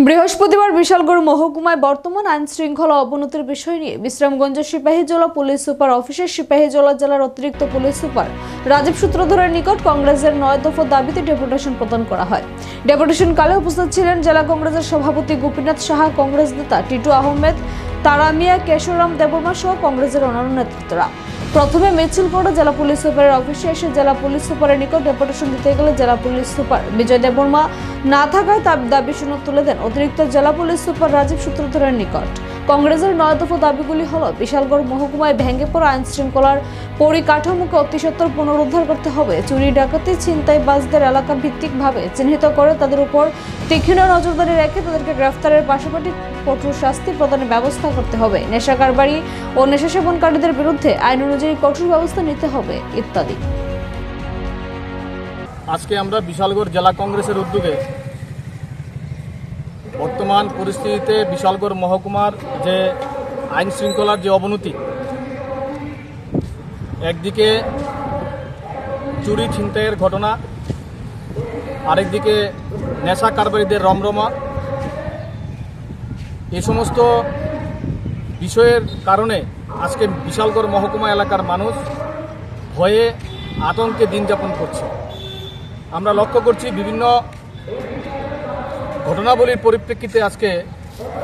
বৃহস্পতিবার বিশালগড় মহকুমায় বর্তমান আইন শৃঙ্খলা অবনতির বিষয় নিয়ে বিশ্রামগঞ্জ সিপাহীজলা পুলিশ সুপার অফিসের সিপাহীজলা জেলার অতিরিক্ত পুলিশ সুপার রাজীব সূত্রধরের নিকট কংগ্রেসের 9 দফা দাবিতে ডেপুটেশন প্রদান করা হয়। ডেপুটেশনকালে উপস্থিত ছিলেন জেলা কংগ্রেসের সভাপতি গোপীনাথ সাহা, কংগ্রেস নেতা টিটু আহমেদ, তারামিয়া কেশরাম দেববর্মা সহ কংগ্রেসের অন্যান্য নেতৃত্বরা। প্রথমে মিছিল করে জেলা পুলিশ সুপারের অফিসে এসে জেলা পুলিশ সুপারের নিকট ডেপুটেশন দিতে গেলে জেলা পুলিশ সুপার বিজয় দেববর্মা না থাকায় তার দাবি শুনে তুলে দেন অতিরিক্ত জেলা পুলিশ সুপার রাজীব সূত্রধরের নিকট। কংগ্রেসের 9 দফা দাবিগুলি হল, বিশালগড় মহকুমায় ভেঙে পড়া আইন শৃঙ্খলার পরিকাঠামোকে অতি সত্বর পুনরুদ্ধার করতে হবে। চুরি, ডাকাতি, ছিনতাইবাজদের এলাকা ভিত্তিকভাবে চিহ্নিত করে তাদের উপর তীক্ষ্ণ নজরদারি রেখে তাদেরকে গ্রেফতারের পাশাপাশি কঠোর শাস্তি প্রদানের ব্যবস্থা করতে হবে। নেশা কারবারি ও নেশা সেবনকারীদের বিরুদ্ধে আইন অনুযায়ী কঠোর ব্যবস্থা নিতে হবে ইত্যাদি। আজকে আমরা বিশালগড় জেলা কংগ্রেসের উদ্যোগে বর্তমান পরিস্থিতিতে বিশালগড় মহকুমার যে আইন শৃঙ্খলার যে অবনতি, একদিকে চুরি ছিনতাইয়ের ঘটনা, আরেকদিকে নেশা কারবারিদের রমরমা, এই সমস্ত বিষয়ের কারণে আজকে বিশালগড় মহকুমা এলাকার মানুষ ভয়ে আতঙ্কে দিন যাপন করছে। আমরা লক্ষ্য করছি বিভিন্ন ঘটনাবলীর পরিপ্রেক্ষিতে আজকে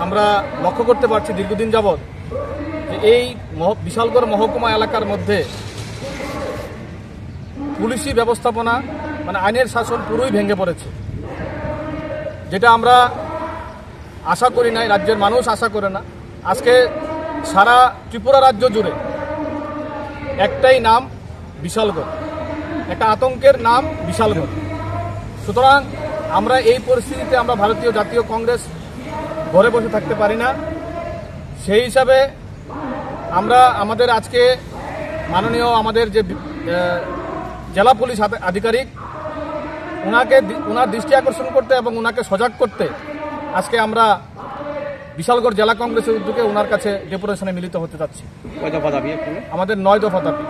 আমরা লক্ষ্য করতে পারছি দীর্ঘদিন যাবৎ যে এই বিশালগড় মহকুমা এলাকার মধ্যে পুলিশি ব্যবস্থাপনা মানে আইনের শাসন পুরোই ভেঙে পড়েছে, যেটা আমরা আশা করি নাই, রাজ্যের মানুষ আশা করে না। আজকে সারা ত্রিপুরা রাজ্য জুড়ে একটাই নাম বিশালগড়, একটা আতঙ্কের নাম বিশালগড়। সুতরাং আমরা এই পরিস্থিতিতে আমরা ভারতীয় জাতীয় কংগ্রেস ঘরে বসে থাকতে পারি না। সেই হিসাবে আমরা আমাদের আজকে মাননীয় আমাদের যে জেলা পুলিশ আধিকারিক ওনার দৃষ্টি আকর্ষণ করতে এবং ওনাকে সজাগ করতে আজকে আমরা বিশালগড় জেলা কংগ্রেসের উদ্যোগে ওনার কাছে ডেপুটেশনে মিলিত হতে যাচ্ছি। কয় দফা দাবি? আমাদের 9 দফা দাবি।